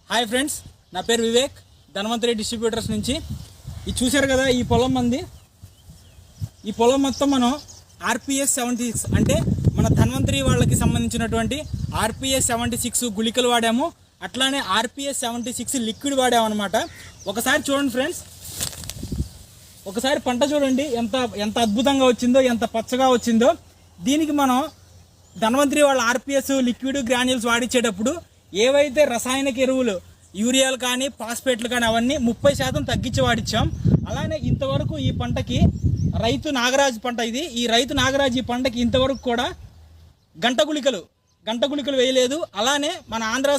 Hi friends, నా పేరు Vivek, Dhanvantari distributors నుంచి. ఇది చూశారు కదా, ఈ పొలం మంది. ఈ పొలం మొత్తం మనం ఆర్పిఎస్ 76 అంటే మన ధన్వంతరి వాళ్ళకి సంబంధించినటువంటి ఆర్పిఎస్ 76 గుళికలు వాడాము. అట్లానే ఆర్పిఎస్ 76 లిక్విడ్ వాడాము అనమాట. ఒకసారి చూడండి ఫ్రెండ్స్, ఒకసారి పంట చూడండి ఎంత ఎంత అద్భుతంగా వచ్చిందో, ఎంత పచ్చగా వచ్చిందో. దీనికి మనం ధన్వంతరి వాళ్ళ ఆర్పిఎస్ లిక్విడ్ గ్రాన్యూల్స్ వాడించేటప్పుడు ఏవైతే రసాయనిక ఎరువులు యూరియాలు కానీ ఫాస్ఫేట్లు కానీ అవన్నీ 30% తగ్గించి వాడించాం. అలానే ఇంతవరకు ఈ పంటకి రైతు నాగరాజు పంట ఇది. ఈ రైతు నాగరాజు ఈ పంటకి ఇంతవరకు కూడా గంట గుళికలు వేయలేదు. అలానే మన ఆంధ్ర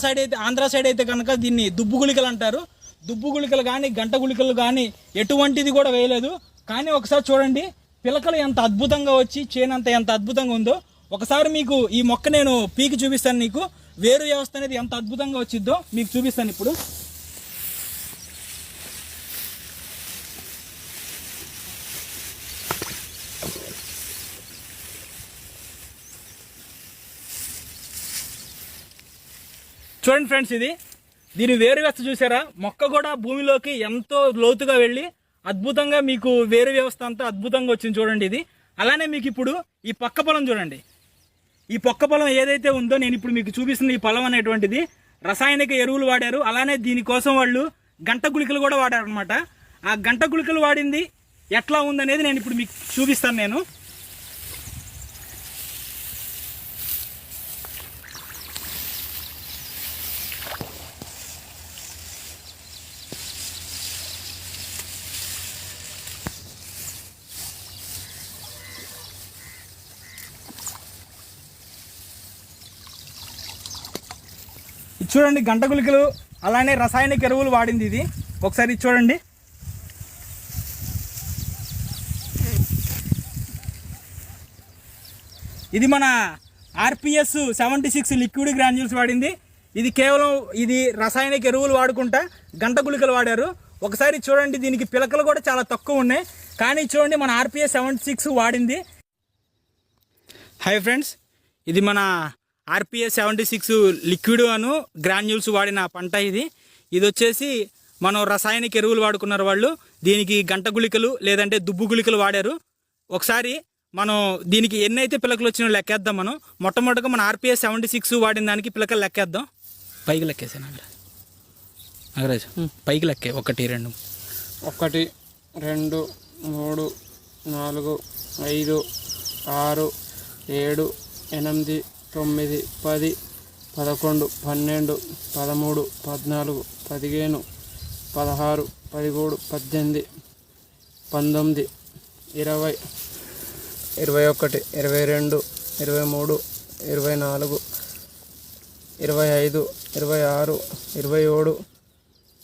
సైడ్ అయితే కనుక దీన్ని దుబ్బు గుళికలు అంటారు. దుబ్బు గుళికలు కానీ గంట గుళికలు కానీ ఎటువంటిది కూడా వేయలేదు. కానీ ఒకసారి చూడండి, పిలకలు ఎంత అద్భుతంగా వచ్చి చేనంత ఎంత అద్భుతంగా ఉందో. ఒకసారి మీకు ఈ మొక్క నేను పీకి చూపిస్తాను. నీకు వేరు వ్యవస్థ అనేది ఎంత అద్భుతంగా వచ్చిద్దో మీకు చూపిస్తాను ఇప్పుడు. చూడండి ఫ్రెండ్స్, దీని వేరు వ్యవస్థ చూసారా? మొక్క కూడా భూమిలోకి ఎంతో లోతుగా వెళ్ళి అద్భుతంగా మీకు వేరు వ్యవస్థ అంతా అద్భుతంగా వచ్చింది చూడండి ఇది. అలానే మీకు ఇప్పుడు ఈ పక్క పొలం చూడండి. ఈ పక్క పొలం ఏదైతే ఉందో నేను ఇప్పుడు మీకు చూపిస్తున్న ఈ పొలం అనేటువంటిది రసాయనిక ఎరువులు వాడారు. అలానే దీనికోసం వాళ్ళు గంట గుళికలు కూడా వాడారు అనమాట. ఆ గంట గుళికలు వాడింది ఎట్లా ఉందనేది నేను ఇప్పుడు మీకు చూపిస్తాను. నేను చూడండి, గంట గుళికలు అలానే రసాయనిక ఎరువులు వాడింది ఇది. ఒకసారి చూడండి. ఇది మన ఆర్పిఎస్ 76 లిక్విడ్ గ్రాన్యూల్స్ వాడింది. ఇది కేవలం ఇది రసాయనిక ఎరువులు వాడుకుంటా గంట గుళికలు వాడారు. ఒకసారి చూడండి, దీనికి పిలకలు కూడా చాలా తక్కువ ఉన్నాయి. కానీ చూడండి, మన ఆర్పిఎస్ 76 వాడింది. హాయ్ ఫ్రెండ్స్, ఇది మన ఆర్పిఎస్ 76 లిక్విడ్ అను గ్రాన్యూల్స్ వాడిన పంట ఇది. ఇది వచ్చేసి మనం రసాయనిక ఎరువులు వాడుకున్నారు వాళ్ళు. దీనికి గంట గుళికలు లేదంటే దుబ్బు గుళికలు వాడారు. ఒకసారి మనం దీనికి ఎన్నైతే పిలకలు వచ్చినా లెక్కేద్దాం. మనం మొట్టమొదటిగా మన ఆర్పిఎస్ 76 వాడిన దానికి పిలకలు లెక్కేద్దాం. పైకి లెక్కేసాను నాగరాజు, పైకి లెక్కే 1 2 1 2 3 4 5 6 7 8 9 10 11 12 13 14 15 16 17 18 19 20 21 22 23 24 25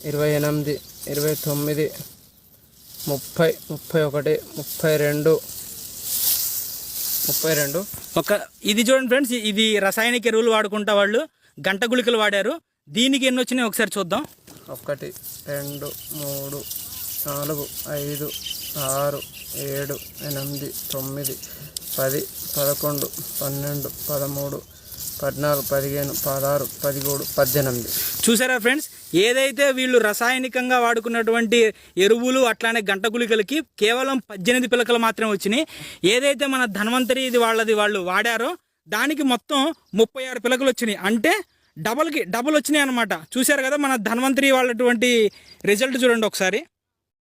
26 27 28 29 30 31 32 ఇది చూడండి ఫ్రెండ్స్, ఇది రసాయనిక ఎరువులు వాడుకుంటా వాళ్ళు గంట గుళికలు వాడారు. దీనికి ఎన్ని వచ్చినాయి ఒకసారి చూద్దాం. 1 2 3 4 5 6 7 8 9 10 11 12 13 14 15 16 17 18. చూసారా ఫ్రెండ్స్, ఏదైతే వీళ్ళు రసాయనికంగా వాడుకున్నటువంటి ఎరువులు అట్లానే గంట గుళికలకి కేవలం 18 పిలకలు మాత్రమే వచ్చినాయి. ఏదైతే మన ధన్వంతరి వాళ్ళు వాడారో దానికి మొత్తం 36 పిలకలు వచ్చినాయి. అంటే డబల్ వచ్చినాయి అనమాట. చూశారు కదా మన ధన్వంతరి వాళ్ళటువంటి రిజల్ట్ చూడండి ఒకసారి.